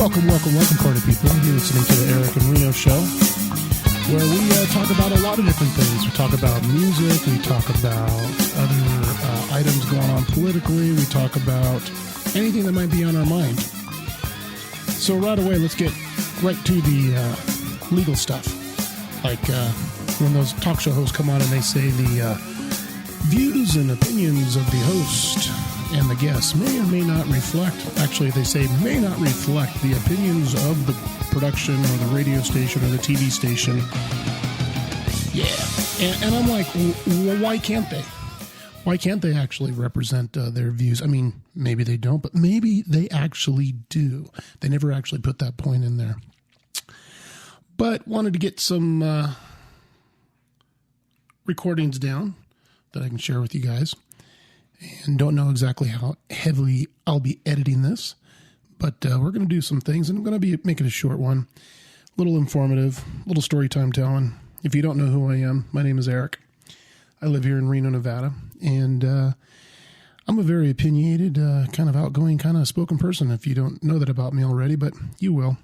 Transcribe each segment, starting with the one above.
Welcome, party people. You're listening to the Eric and Reno Show, where we talk about a lot of different things. We talk about music, we talk about other items going on politically, we talk about anything that might be on our mind. So right away, let's get right to the legal stuff. Like when those talk show hosts come on and they say the views and opinions of the host and the guests may or may not reflect, actually they say may not reflect the opinions of the production or the radio station or the TV station. Yeah. And I'm like, well, why can't they? Why can't they actually represent their views? I mean, maybe they don't, but maybe they actually do. They never actually put that point in there. But wanted to get some recordings down that I can share with you guys. And don't know exactly how heavily I'll be editing this, but we're going to do some things, and I'm going to be making a short one, a little informative, a little story time telling. If you don't know who I am, my name is Eric. I live here in Reno, Nevada, and I'm a very opinionated, kind of outgoing, kind of spoken person, if you don't know that about me already, but you will.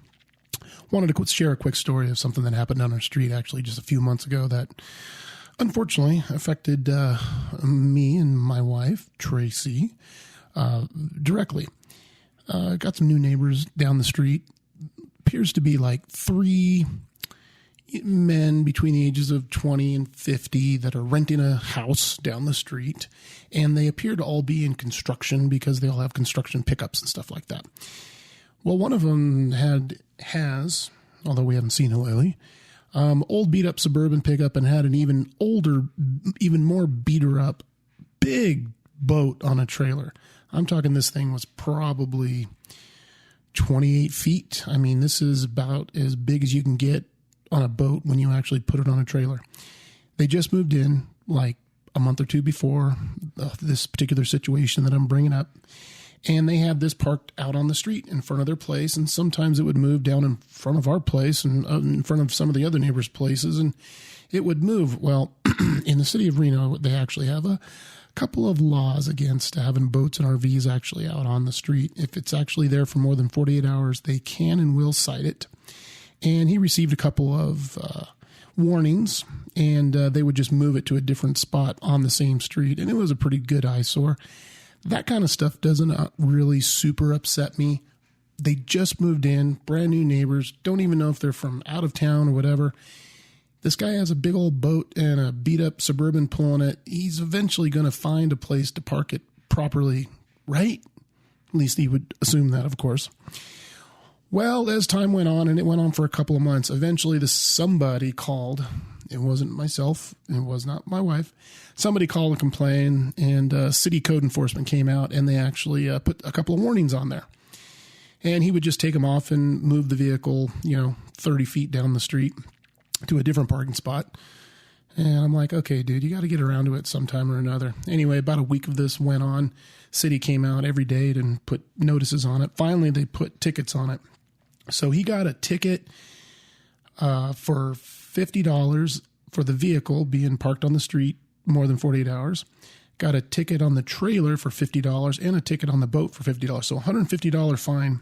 Wanted to share a quick story of something that happened on our street, actually, just a few months ago that unfortunately affected me and my wife, Tracy, directly. Got some new neighbors down the street. Appears to be like 3 men between the ages of 20 and 50 that are renting a house down the street. And they appear to all be in construction because they all have construction pickups and stuff like that. Well, one of them has, although we haven't seen it lately, old beat up Suburban pickup and had an even older, even more beat her up big boat on a trailer. I'm talking this thing was probably 28 feet. I mean, this is about as big as you can get on a boat when you actually put it on a trailer. They just moved in like a month or two before this particular situation that I'm bringing up. And they had this parked out on the street in front of their place. And sometimes it would move down in front of our place and in front of some of the other neighbors' places. And it would move. Well, in the city of Reno, they actually have a couple of laws against having boats and RVs actually out on the street. If it's actually there for more than 48 hours, they can and will cite it. And he received a couple of warnings, and they would just move it to a different spot on the same street. And it was a pretty good eyesore. That kind of stuff doesn't really super upset me. They just moved in, brand new neighbors, don't even know if they're from out of town or whatever. This guy has a big old boat and a beat up Suburban pulling it. He's eventually going to find a place to park it properly, right? At least he would assume that, of course. Well, as time went on, and it went on for a couple of months, eventually somebody called. It wasn't myself. It was not my wife. Somebody called and complained, and city code enforcement came out, and they actually put a couple of warnings on there. And he would just take them off and move the vehicle, 30 feet down the street to a different parking spot. And I'm like, okay, dude, you got to get around to it sometime or another. Anyway, about a week of this went on. City came out every day and put notices on it. Finally, they put tickets on it. So he got a ticket for $50 for the vehicle being parked on the street more than 48 hours. Got a ticket on the trailer for $50 and a ticket on the boat for $50. So $150 fine.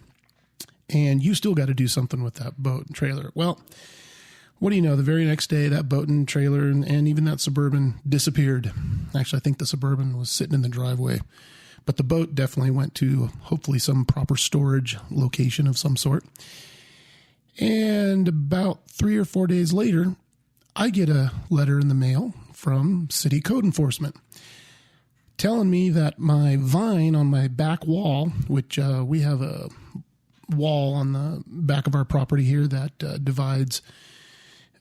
And you still got to do something with that boat and trailer. Well, what do you know? The very next day, that boat and trailer and even that Suburban disappeared. Actually, I think the Suburban was sitting in the driveway. But the boat definitely went to hopefully some proper storage location of some sort. And about 3 or 4 days later, I get a letter in the mail from city code enforcement telling me that my vine on my back wall, which we have a wall on the back of our property here that divides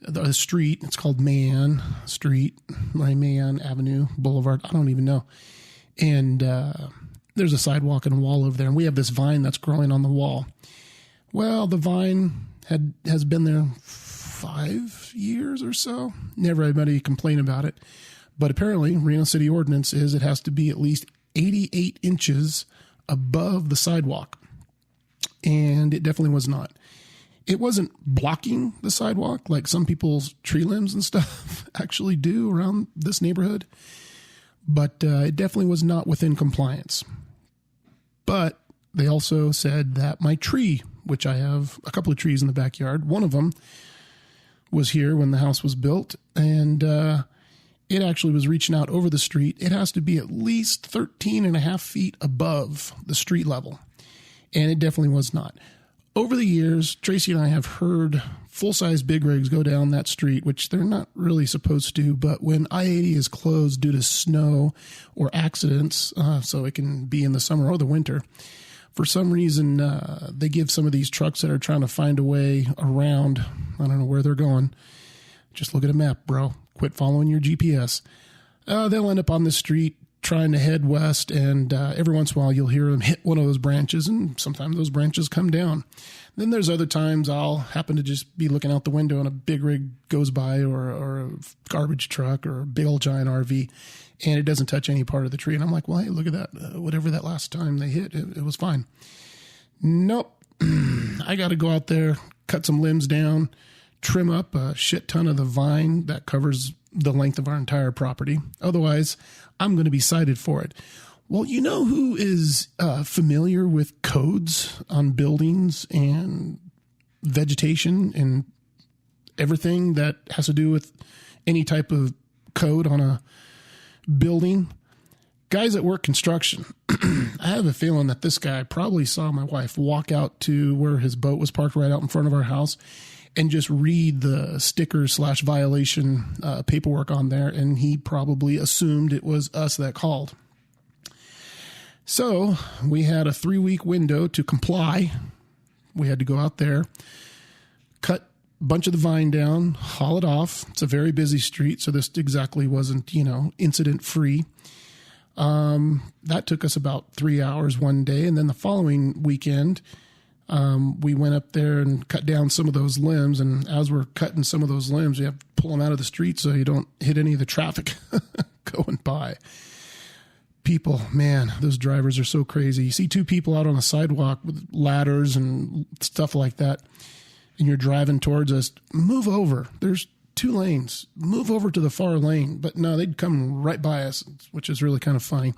the street. It's called Mayan Street, Mayan Avenue, Boulevard. I don't even know. And there's a sidewalk and a wall over there, and we have this vine that's growing on the wall. Well, the vine has been there 5 years or so. Never had anybody complain about it. But apparently, Reno City ordinance is it has to be at least 88 inches above the sidewalk. And it definitely was not. It wasn't blocking the sidewalk like some people's tree limbs and stuff actually do around this neighborhood. But it definitely was not within compliance. But they also said that my tree which I have a couple of trees in the backyard. One of them was here when the house was built, and it actually was reaching out over the street. It has to be at least 13 and a half feet above the street level, and it definitely was not. Over the years, Tracy and I have heard full-size big rigs go down that street, which they're not really supposed to, but when I-80 is closed due to snow or accidents, so it can be in the summer or the winter, for some reason, they give some of these trucks that are trying to find a way around, I don't know where they're going. Just look at a map, bro. Quit following your GPS. They'll end up on the street trying to head west, and every once in a while you'll hear them hit one of those branches, and sometimes those branches come down. Then there's other times I'll happen to just be looking out the window and a big rig goes by, or a garbage truck, or a big old giant RV, and it doesn't touch any part of the tree. And I'm like, well, hey, look at that. Whatever that last time they hit, it was fine. Nope. I got to go out there, cut some limbs down, trim up a shit ton of the vine that covers the length of our entire property. Otherwise, I'm going to be cited for it. Well, you know who is familiar with codes on buildings and vegetation and everything that has to do with any type of code on a building? Guys that work construction. I have a feeling that this guy probably saw my wife walk out to where his boat was parked right out in front of our house and just read the sticker/violation paperwork on there, and he probably assumed it was us that called. So we had a 3-week window to comply. We had to go out there, cut a bunch of the vine down, haul it off. It's a very busy street, so this exactly wasn't, incident-free. That took us about 3 hours one day, and then the following weekend, we went up there and cut down some of those limbs, and as we're cutting some of those limbs, you have to pull them out of the street so you don't hit any of the traffic going by. People, man, those drivers are so crazy. You see two people out on a sidewalk with ladders and stuff like that, and you're driving towards us. Move over. There's 2 lanes. Move over to the far lane. But no, they'd come right by us, which is really kind of funny.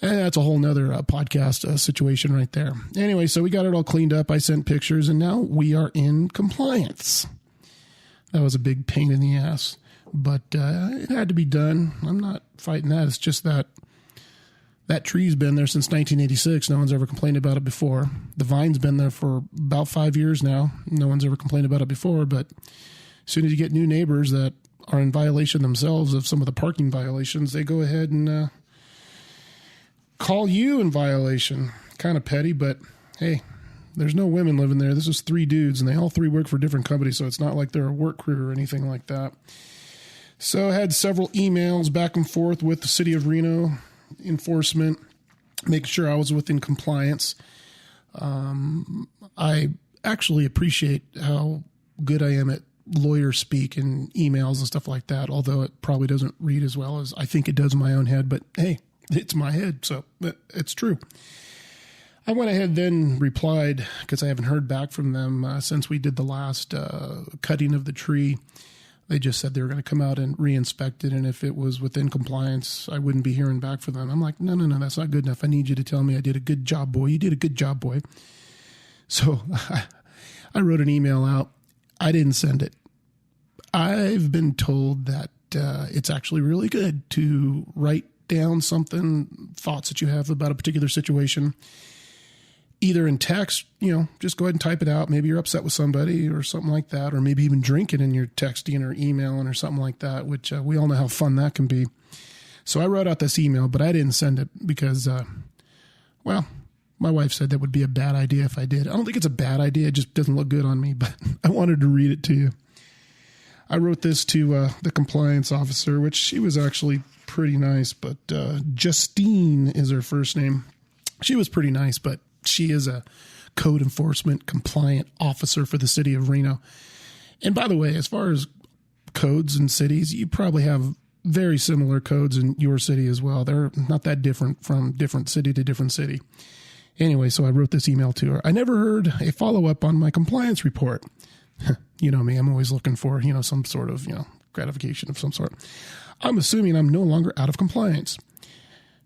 And that's a whole nother podcast situation right there. Anyway, so we got it all cleaned up. I sent pictures, and now we are in compliance. That was a big pain in the ass, but it had to be done. I'm not fighting that. It's just that tree's been there since 1986. No one's ever complained about it before. The vine's been there for about 5 years now. No one's ever complained about it before, but as soon as you get new neighbors that are in violation themselves of some of the parking violations, they go ahead and call you in violation. Kind of petty, but hey, there's no women living there. This is 3 dudes, and they all 3 work for different companies, so it's not like they're a work crew or anything like that. So I had several emails back and forth with the city of Reno enforcement, making sure I was within compliance. I actually appreciate how good I am at lawyer speak and emails and stuff like that, although it probably doesn't read as well as I think it does in my own head, but hey, it's my head, so it's true. I went ahead then replied, because I haven't heard back from them since we did the last cutting of the tree. They just said they were going to come out and re-inspect it, and if it was within compliance, I wouldn't be hearing back from them. I'm like, no, that's not good enough. I need you to tell me I did a good job, boy. You did a good job, boy. So I wrote an email out. I didn't send it. I've been told that it's actually really good to write down thoughts that you have about a particular situation, either in text, just go ahead and type it out. Maybe you're upset with somebody or something like that, or maybe even drink it in your texting or emailing or something like that, which we all know how fun that can be. So I wrote out this email, but I didn't send it because, my wife said that would be a bad idea if I did. I don't think it's a bad idea. It just doesn't look good on me, but I wanted to read it to you. I wrote this to the compliance officer, which she was actually pretty nice, but Justine is her first name. She was pretty nice, but she is a code enforcement compliant officer for the city of Reno. And by the way, as far as codes in cities, you probably have very similar codes in your city as well. They're not that different from different city to different city. Anyway, so I wrote this email to her. I never heard a follow-up on my compliance report. You know me, I'm always looking for, some sort of, gratification of some sort. I'm assuming I'm no longer out of compliance.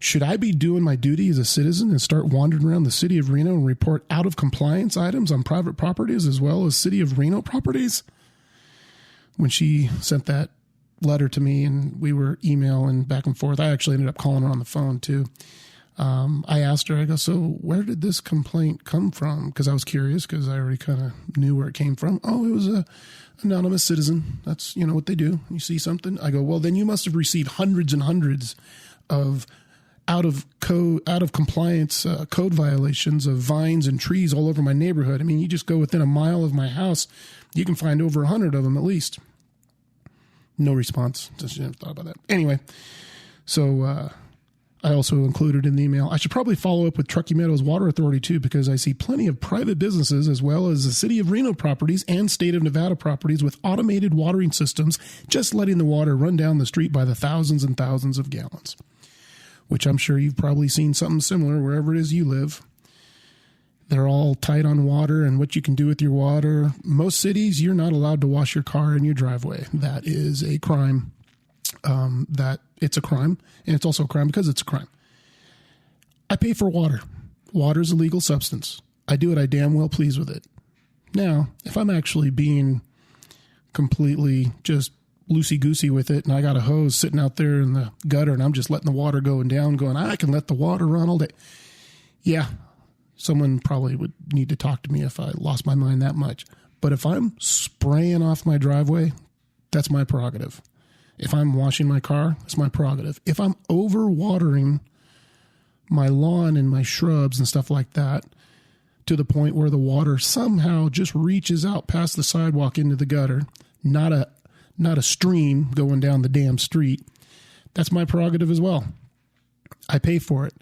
Should I be doing my duty as a citizen and start wandering around the city of Reno and report out of compliance items on private properties as well as city of Reno properties? When she sent that letter to me and we were emailing back and forth, I actually ended up calling her on the phone too. I asked her, I go, so where did this complaint come from? Because I was curious because I already kind of knew where it came from. Oh, it was a anonymous citizen. That's, what they do. You see something? I go, well, then you must have received hundreds and hundreds of out of compliance code violations of vines and trees all over my neighborhood. I mean, you just go within a mile of my house, you can find over 100 of them at least. No response. Just never thought about that. Anyway, so I also included in the email, I should probably follow up with Truckee Meadows Water Authority too, because I see plenty of private businesses as well as the city of Reno properties and state of Nevada properties with automated watering systems, just letting the water run down the street by the thousands and thousands of gallons, which I'm sure you've probably seen something similar wherever it is you live. They're all tight on water and what you can do with your water. Most cities, you're not allowed to wash your car in your driveway. That is a crime. It's a crime, and it's also a crime because it's a crime. I pay for water. Water is a legal substance. I do it. I damn well please with it. Now, if I'm actually being completely just loosey-goosey with it, and I got a hose sitting out there in the gutter, and I'm just letting the water going down, going, I can let the water run all day. Yeah, someone probably would need to talk to me if I lost my mind that much. But if I'm spraying off my driveway, that's my prerogative. If I'm washing my car, it's my prerogative. If I'm over-watering my lawn and my shrubs and stuff like that to the point where the water somehow just reaches out past the sidewalk into the gutter, not a stream going down the damn street, that's my prerogative as well. I pay for it.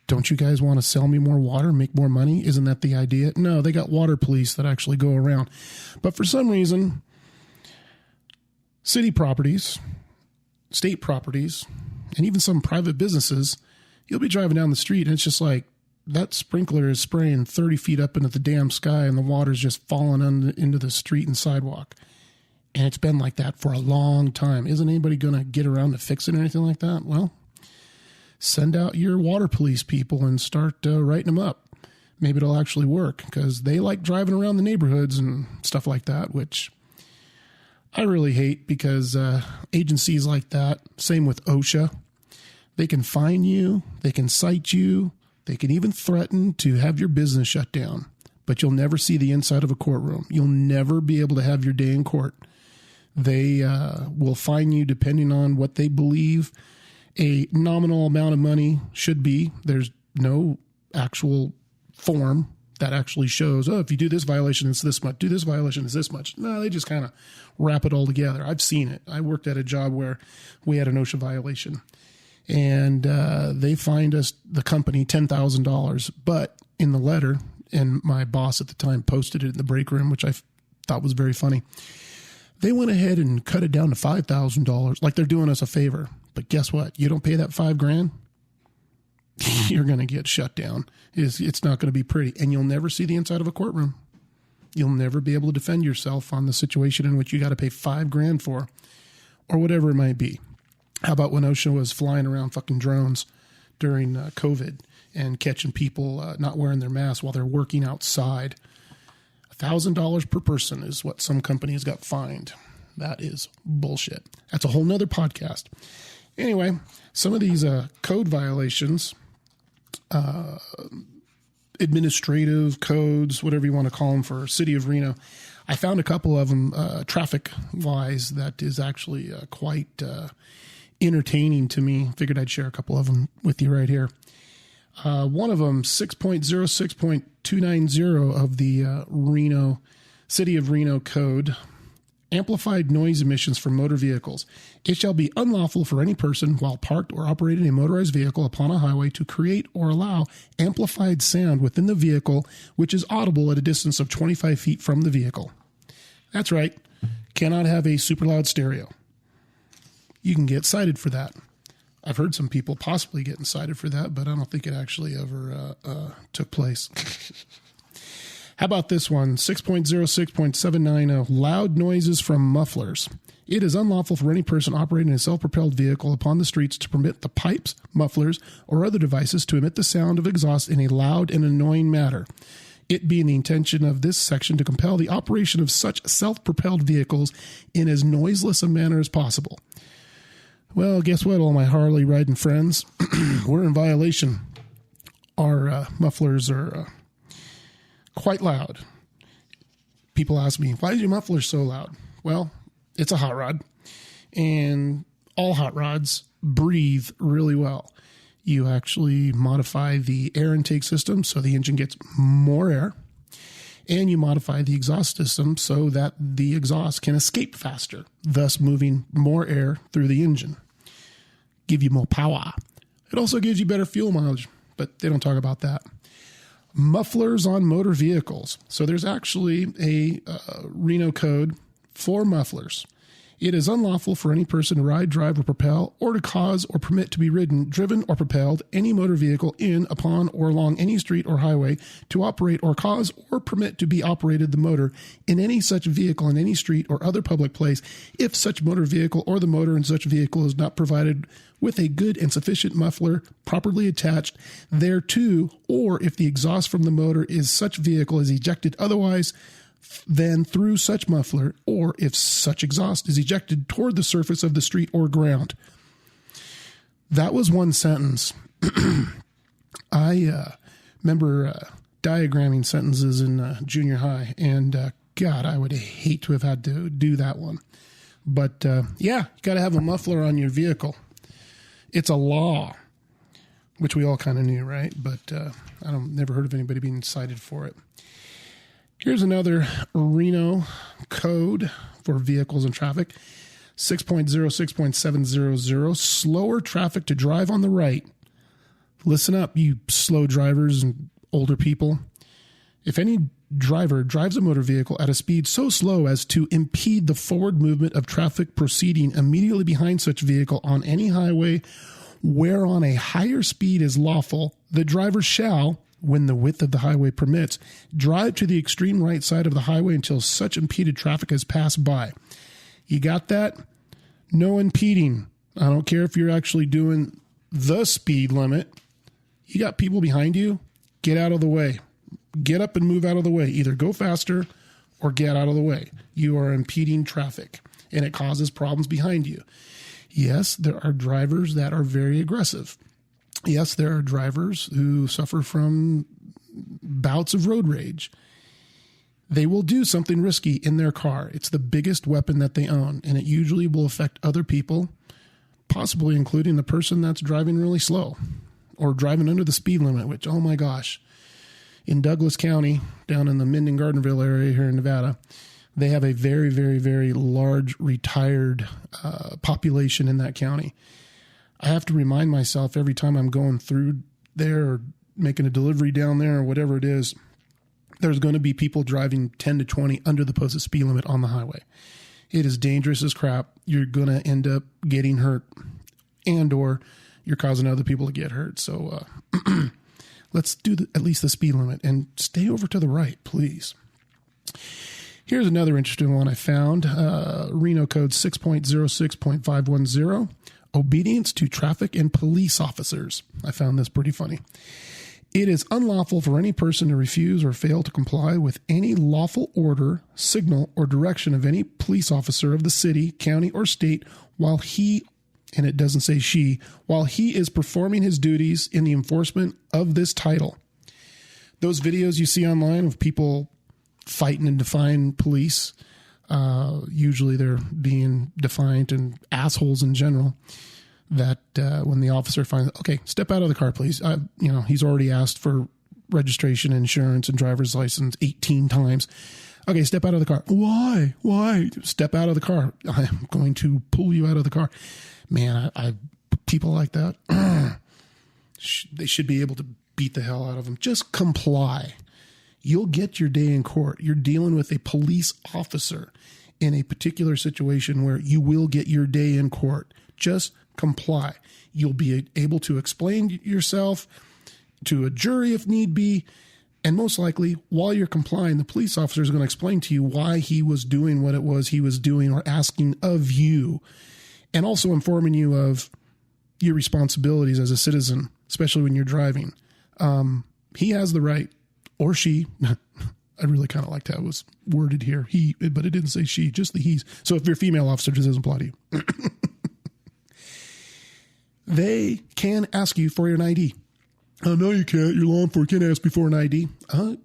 Don't you guys want to sell me more water, make more money? Isn't that the idea? No, they got water police that actually go around. But for some reason, city properties, state properties, and even some private businesses, you'll be driving down the street and it's just like that sprinkler is spraying 30 feet up into the damn sky and the water's just falling into the street and sidewalk. And it's been like that for a long time. Isn't anybody going to get around to fix it or anything like that? Well, send out your water police people and start writing them up. Maybe it'll actually work because they like driving around the neighborhoods and stuff like that, which I really hate because agencies like that, same with OSHA, they can fine you, they can cite you, they can even threaten to have your business shut down, but you'll never see the inside of a courtroom. You'll never be able to have your day in court. They will fine you depending on what they believe a nominal amount of money should be. There's no actual form that actually shows, oh, if you do this violation, it's this much. Do this violation, it's this much. No, they just kind of wrap it all together. I've seen it. I worked at a job where we had an OSHA violation, and they fined us, the company, $10,000. But in the letter, and my boss at the time posted it in the break room, which I thought was very funny, they went ahead and cut it down to $5,000, like they're doing us a favor. But guess what? You don't pay that $5,000, you're going to get shut down. It's not going to be pretty, and you'll never see the inside of a courtroom. You'll never be able to defend yourself on the situation in which you got to pay $5,000 for, or whatever it might be. How about when OSHA was flying around fucking drones during COVID and catching people not wearing their masks while they're working outside? $1,000 per person is what some companies got fined. That is bullshit. That's a whole nother podcast. Anyway, some of these code violations, administrative codes, whatever you want to call them for City of Reno, I found a couple of them traffic-wise that is actually quite entertaining to me. Figured I'd share a couple of them with you right here. One of them, 6.06.290 of the Reno City of Reno Code, amplified noise emissions from motor vehicles. It shall be unlawful for any person while parked or operating a motorized vehicle upon a highway to create or allow amplified sound within the vehicle which is audible at a distance of 25 feet from the vehicle. That's right. Cannot have a super loud stereo. You can get cited for that. I've heard some people possibly getting cited for that, but I don't think it actually ever took place. How about this one? 6.06.790, loud noises from mufflers. It is unlawful for any person operating a self-propelled vehicle upon the streets to permit the pipes, mufflers, or other devices to emit the sound of exhaust in a loud and annoying manner. It being the intention of this section to compel the operation of such self-propelled vehicles in as noiseless a manner as possible. Well, guess what, all my Harley riding friends? We're in violation. Our mufflers are quite loud. People ask me, why is your muffler so loud? Well, it's a hot rod, and all hot rods breathe really well. You actually modify the air intake system so the engine gets more air, and you modify the exhaust system so that the exhaust can escape faster, thus moving more air through the engine. Give you more power. It also gives you better fuel mileage, but they don't talk about that. Mufflers on motor vehicles. So there's actually a Reno code for mufflers. It is unlawful for any person to ride, drive, or propel, or to cause or permit to be ridden, driven, or propelled any motor vehicle in, upon, or along any street or highway, to operate or cause or permit to be operated the motor in any such vehicle in any street or other public place, if such motor vehicle or the motor in such vehicle is not provided with a good and sufficient muffler properly attached thereto, or if the exhaust from the motor is such vehicle is ejected otherwise than through such muffler, or if such exhaust is ejected toward the surface of the street or ground. That was one sentence. I remember diagramming sentences in junior high, and God, I would hate to have had to do that one. But yeah, you got to have a muffler on your vehicle. It's a law, which we all kind of knew, right? But never heard of anybody being cited for it. Here's another Reno code for vehicles and traffic. 6.06.700, slower traffic to drive on the right. Listen up, you slow drivers and older people. If any driver drives a motor vehicle at a speed so slow as to impede the forward movement of traffic proceeding immediately behind such vehicle on any highway whereon a higher speed is lawful, the driver shall, when the width of the highway permits, drive to the extreme right side of the highway until such impeded traffic has passed by. You got that? No impeding. I don't care if you're actually doing the speed limit. You got people behind you, get out of the way. Get up and move out of the way. Either go faster or get out of the way. You are impeding traffic, and it causes problems behind you. Yes, there are drivers that are very aggressive. Yes, there are drivers who suffer from bouts of road rage. They will do something risky in their car. It's the biggest weapon that they own, and it usually will affect other people, possibly including the person that's driving really slow or driving under the speed limit, which, oh my gosh. In Douglas County, down in the Minden-Gardnerville area here in Nevada, they have a very, very, very large retired population in that county. I have to remind myself every time I'm going through there or making a delivery down there or whatever it is, there's going to be people driving 10 to 20 under the posted speed limit on the highway. It is dangerous as crap. You're going to end up getting hurt, and or you're causing other people to get hurt. So let's do at least the speed limit and stay over to the right, please. Here's another interesting one I found. Reno code 6.06.510. Obedience to traffic and police officers. I found this pretty funny. It is unlawful for any person to refuse or fail to comply with any lawful order, signal, or direction of any police officer of the city, county, or state while he, and it doesn't say she, while he is performing his duties in the enforcement of this title. Those videos you see online of people fighting and defying police, usually they're being defiant and assholes in general, that when the officer finds, okay, step out of the car, please. He's already asked for registration, insurance, and driver's license 18 times. Okay, step out of the car. Why? Step out of the car. I'm going to pull you out of the car. Man, people like that, they should be able to beat the hell out of them. Just comply. You'll get your day in court. You're dealing with a police officer in a particular situation where you will get your day in court. Just comply. You'll be able to explain yourself to a jury if need be. And most likely, while you're complying, the police officer is going to explain to you why he was doing what it was he was doing or asking of you, and also informing you of your responsibilities as a citizen, especially when you're driving. He has the right, or she. I really kind of liked how it was worded here. He, but it didn't say she, just the he's. So if you're a female officer, it just doesn't apply to you. They can ask you for your ID. Oh, no, you can't. Your law enforcement can't ask me for an ID.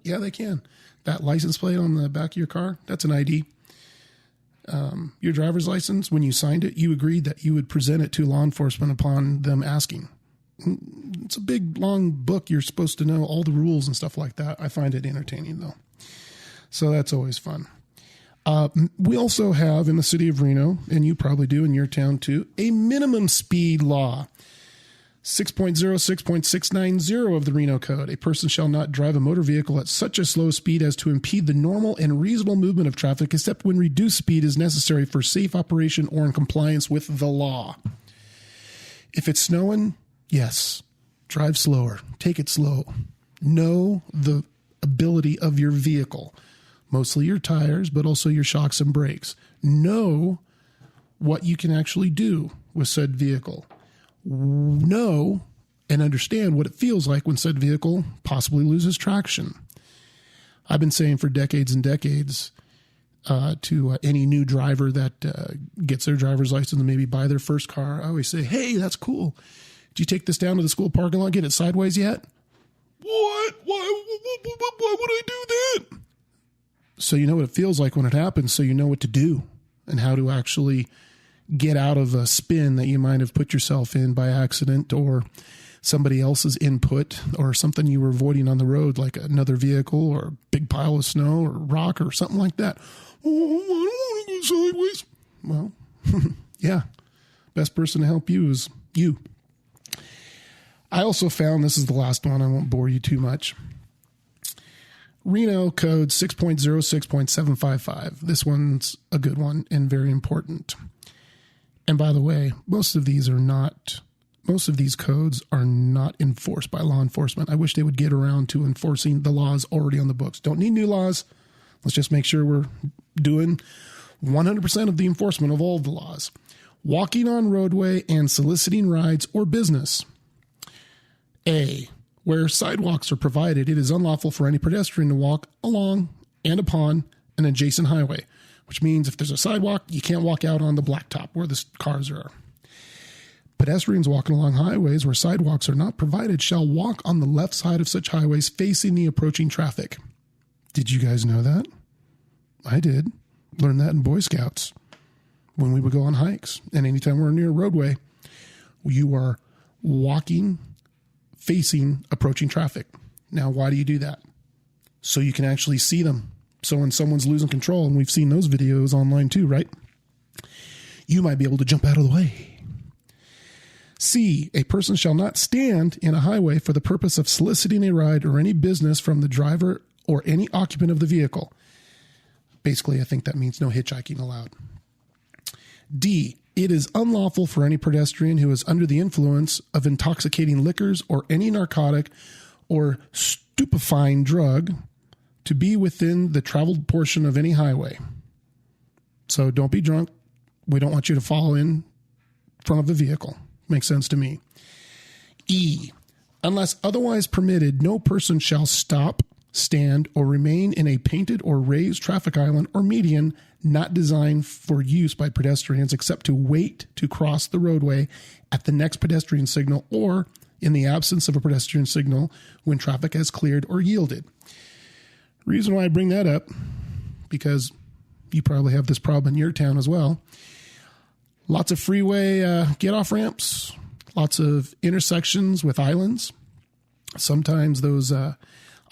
Yeah, they can. That license plate on the back of your car, that's an ID. Your driver's license, when you signed it, you agreed that you would present it to law enforcement upon them asking. It's a big, long book. You're supposed to know all the rules and stuff like that. I find it entertaining, though. So that's always fun. We also have in the city of Reno, and you probably do in your town too, a minimum speed law. 6.06.690 of the Reno Code. A person shall not drive a motor vehicle at such a slow speed as to impede the normal and reasonable movement of traffic, except when reduced speed is necessary for safe operation or in compliance with the law. If it's snowing, yes, drive slower. Take it slow. Know the ability of your vehicle, mostly your tires, but also your shocks and brakes. Know what you can actually do with said vehicle. Know and understand what it feels like when said vehicle possibly loses traction. I've been saying for decades and decades to any new driver that gets their driver's license and maybe buy their first car, I always say, hey, that's cool. Did you take this down to the school parking lot, get it sideways yet? What? Why would I do that? So you know what it feels like when it happens, so you know what to do and how to actually get out of a spin that you might have put yourself in by accident or somebody else's input or something you were avoiding on the road, like another vehicle or a big pile of snow or rock or something like that. Oh, I don't want to go sideways. Well, yeah, best person to help you is you. I also found, this is the last one, I won't bore you too much, Reno Code 6.06.755. This one's a good one and very important. And by the way, most of these codes are not enforced by law enforcement. I wish they would get around to enforcing the laws already on the books. Don't need new laws. Let's just make sure we're doing 100% of the enforcement of all of the laws. Walking on roadway and soliciting rides or business. A, where sidewalks are provided, it is unlawful for any pedestrian to walk along and upon an adjacent highway, which means if there's a sidewalk, you can't walk out on the blacktop where the cars are. Pedestrians walking along highways where sidewalks are not provided shall walk on the left side of such highways facing the approaching traffic. Did you guys know that? I did. Learned that in Boy Scouts when we would go on hikes. And anytime we're near a roadway, you are walking facing approaching traffic. Now, why do you do that? So you can actually see them. So when someone's losing control, and we've seen those videos online too, right? You might be able to jump out of the way. C, a person shall not stand in a highway for the purpose of soliciting a ride or any business from the driver or any occupant of the vehicle. Basically, I think that means no hitchhiking allowed. D, it is unlawful for any pedestrian who is under the influence of intoxicating liquors or any narcotic or stupefying drug to be within the traveled portion of any highway. So don't be drunk. We don't want you to fall in front of a vehicle. Makes sense to me. E, unless otherwise permitted, no person shall stop, stand, or remain in a painted or raised traffic island or median not designed for use by pedestrians except to wait to cross the roadway at the next pedestrian signal or in the absence of a pedestrian signal when traffic has cleared or yielded. Reason why I bring that up, because you probably have this problem in your town as well. Lots of freeway get-off ramps, lots of intersections with islands. Sometimes those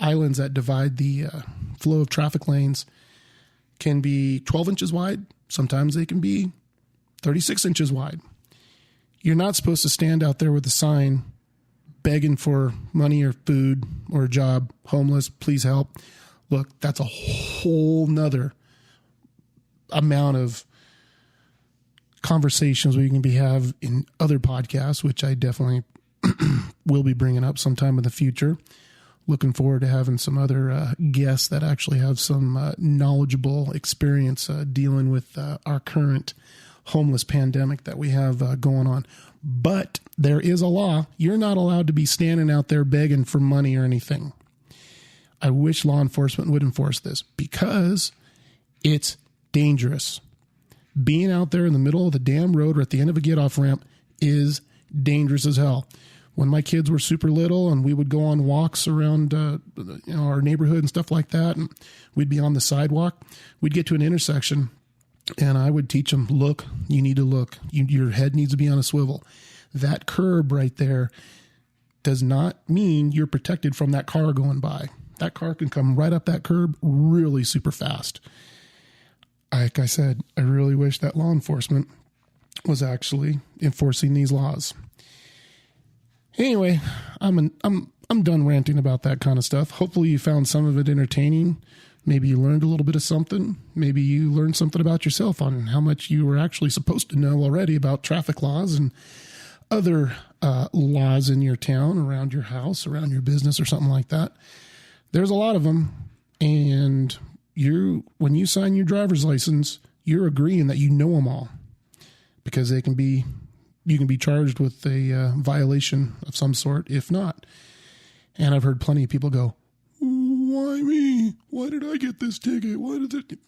islands that divide the flow of traffic lanes can be 12 inches wide. Sometimes they can be 36 inches wide. You're not supposed to stand out there with a sign begging for money or food or a job, homeless, please help. Look, that's a whole nother amount of conversations we can have in other podcasts, which I definitely will be bringing up sometime in the future. looking forward to having some other guests that actually have some knowledgeable experience dealing with our current homeless pandemic that we have going on. But there is a law. You're not allowed to be standing out there begging for money or anything. I wish law enforcement would enforce this because it's dangerous. Being out there in the middle of the damn road or at the end of a get-off ramp is dangerous as hell. When my kids were super little and we would go on walks around our neighborhood and stuff like that, and we'd be on the sidewalk, we'd get to an intersection, and I would teach them, look, you need to look. Your head needs to be on a swivel. That curb right there does not mean you're protected from that car going by. That car can come right up that curb really super fast. Like I said, I really wish that law enforcement was actually enforcing these laws. Anyway, I'm done ranting about that kind of stuff. Hopefully you found some of it entertaining. Maybe you learned a little bit of something. Maybe you learned something about yourself on how much you were actually supposed to know already about traffic laws and other laws in your town, around your house, around your business, or something like that. There's a lot of them, and when you sign your driver's license, you're agreeing that you know them all, because you can be charged with a violation of some sort, if not. And I've heard plenty of people go, "Why me? Why did I get this ticket? Why did it?"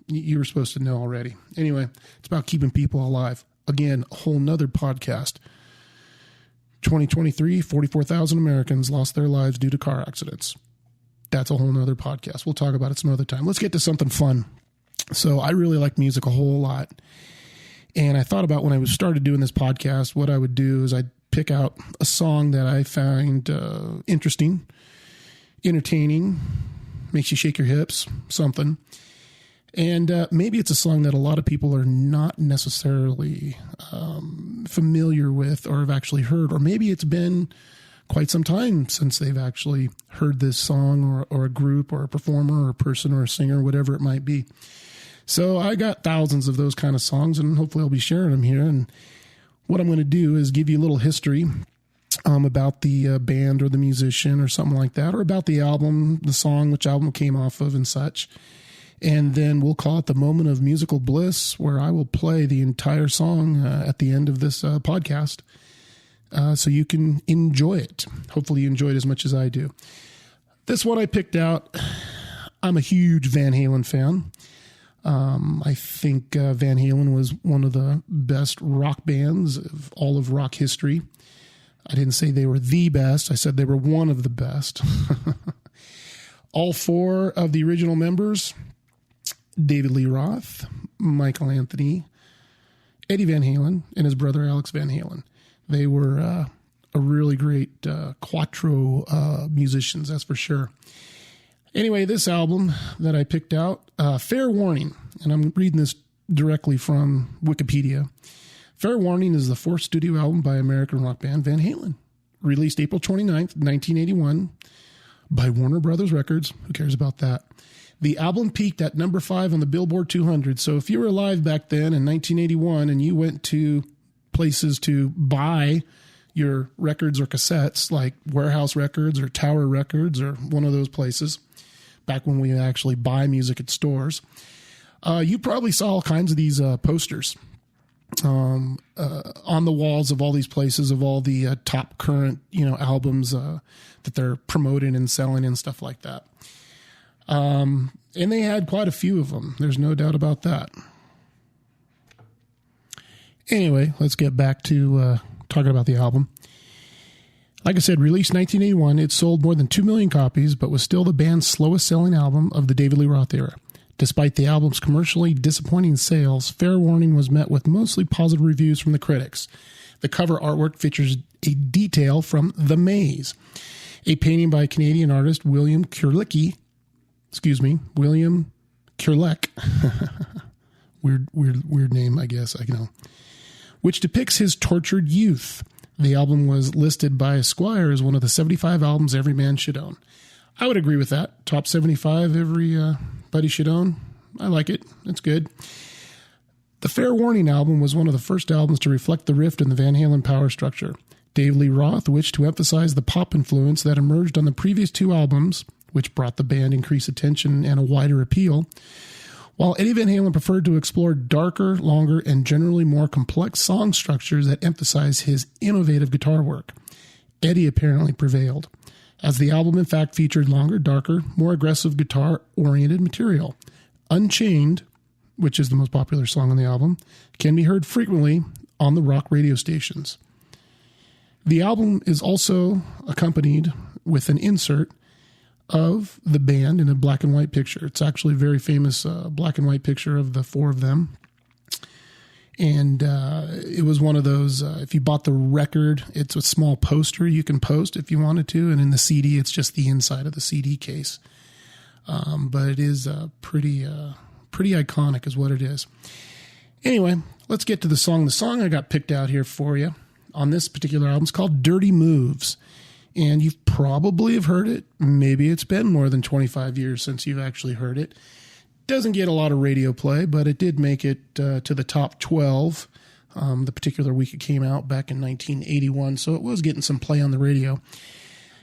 You were supposed to know already. Anyway, it's about keeping people alive. Again, a whole nother podcast. 2023, 44,000 Americans lost their lives due to car accidents. That's a whole nother podcast. We'll talk about it some other time. Let's get to something fun. So I really like music a whole lot. And I thought about when I started doing this podcast, what I would do is I'd pick out a song that I find interesting, entertaining, makes you shake your hips, something. And maybe it's a song that a lot of people are not necessarily familiar with or have actually heard, or maybe it's been quite some time since they've actually heard this song, or a group or a performer or a person or a singer, whatever it might be. So I got thousands of those kind of songs, and hopefully I'll be sharing them here. And what I'm going to do is give you a little history about the band or the musician or something like that, or about the album, the song, which album it came off of and such. And then we'll call it the moment of musical bliss, where I will play the entire song at the end of this podcast, so you can enjoy it. Hopefully you enjoy it as much as I do. This one I picked out. I'm a huge Van Halen fan. I think Van Halen was one of the best rock bands of all of rock history. I didn't say they were the best. I said they were one of the best. All four of the original members, David Lee Roth, Michael Anthony, Eddie Van Halen, and his brother Alex Van Halen. They were a really great quattro musicians, that's for sure. Anyway, this album that I picked out, Fair Warning, and I'm reading this directly from Wikipedia. Fair Warning is the fourth studio album by American rock band Van Halen, released April 29th, 1981 by Warner Brothers Records. Who cares about that? The album peaked at number 5 on the Billboard 200. So if you were alive back then in 1981 and you went to places to buy your records or cassettes, like Warehouse Records or Tower Records or one of those places, back when we actually buy music at stores, you probably saw all kinds of these posters on the walls of all these places of all the top current, albums that they're promoting and selling and stuff like that. And they had quite a few of them. There's no doubt about that. Anyway, let's get back to talking about the album. Like I said, released 1981, it sold more than 2 million copies, but was still the band's slowest selling album of the David Lee Roth era. Despite the album's commercially disappointing sales, Fair Warning was met with mostly positive reviews from the critics. The cover artwork features a detail from The Maze, a painting by Canadian artist William Kurlecki. William Kurlek. Weird name, I guess. I know. Which depicts his tortured youth. The album was listed by Esquire as one of the 75 albums every man should own. I would agree with that. Top 75 everybody should own. I like it. It's good. The Fair Warning album was one of the first albums to reflect the rift in the Van Halen power structure. Dave Lee Roth wished to emphasize the pop influence that emerged on the previous two albums, which brought the band increased attention and a wider appeal, while Eddie Van Halen preferred to explore darker, longer, and generally more complex song structures that emphasize his innovative guitar work. Eddie apparently prevailed, as the album in fact featured longer, darker, more aggressive guitar-oriented material. Unchained, which is the most popular song on the album, can be heard frequently on the rock radio stations. The album is also accompanied with an insert of the band in a black and white picture. It's actually a very famous black and white picture of the four of them. And it was one of those, if you bought the record, it's a small poster you can post if you wanted to. And in the CD, it's just the inside of the CD case. But it is pretty iconic is what it is. Anyway, let's get to the song. The song I got picked out here for you on this particular album is called Dirty Moves. And you probably have heard it. Maybe it's been more than 25 years since you've actually heard it. Doesn't get a lot of radio play, but it did make it to the top 12 the particular week it came out back in 1981. So it was getting some play on the radio.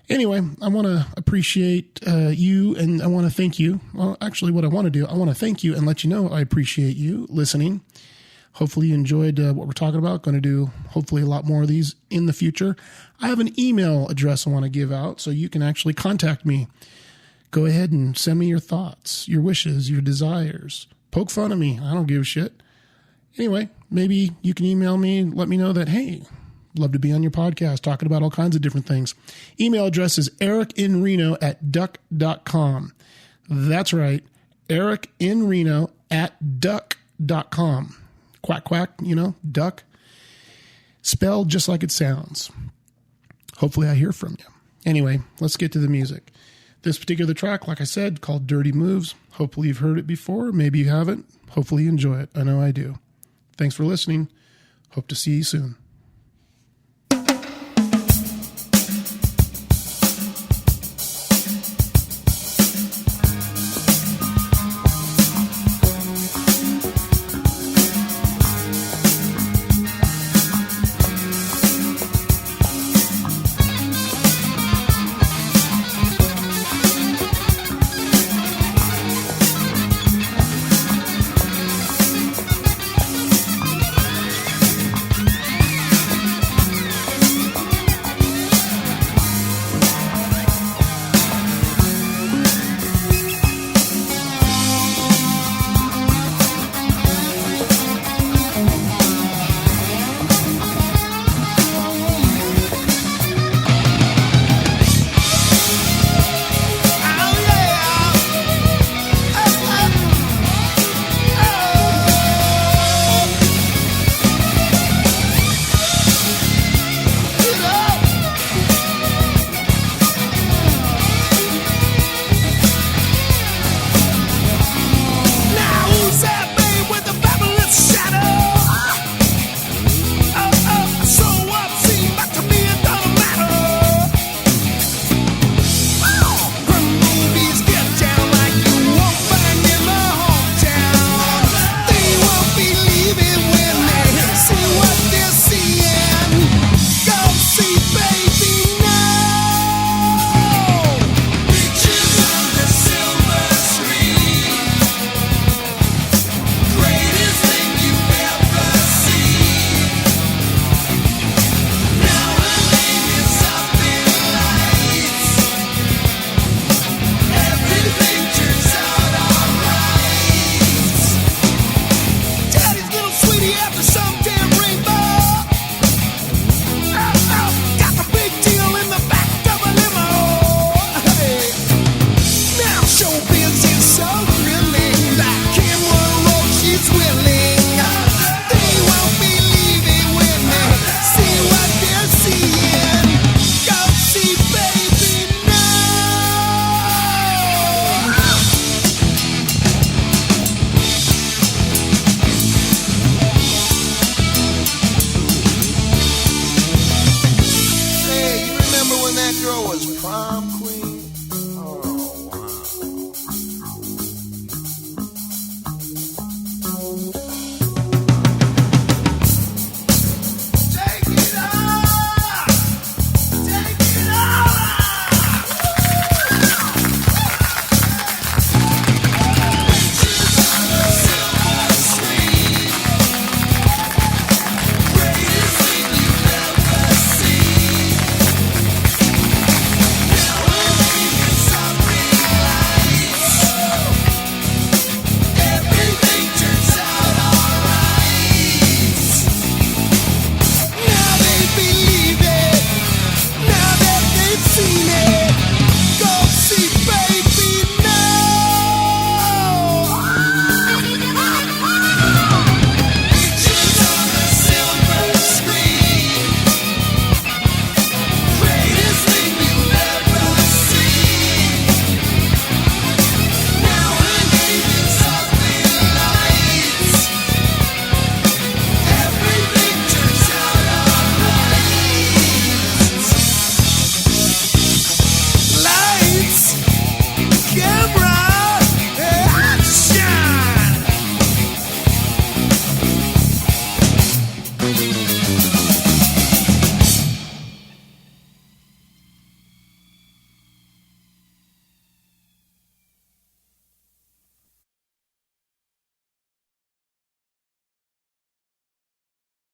Anyway, I want to appreciate you, and I want to thank you. Well, actually, what I want to do, I want to thank you and let you know I appreciate you listening. Hopefully you enjoyed what we're talking about. Going to do hopefully a lot more of these in the future. I have an email address I want to give out so you can actually contact me. Go ahead and send me your thoughts, your wishes, your desires. Poke fun at me. I don't give a shit. Anyway, maybe you can email me and let me know that, hey, love to be on your podcast talking about all kinds of different things. Email address is ericinreno@duck.com. That's right, ericinreno@duck.com. Quack, quack, duck. Spelled just like it sounds. Hopefully I hear from you. Anyway, let's get to the music. This particular track, like I said, called Dirty Moves. Hopefully you've heard it before. Maybe you haven't. Hopefully you enjoy it. I know I do. Thanks for listening. Hope to see you soon.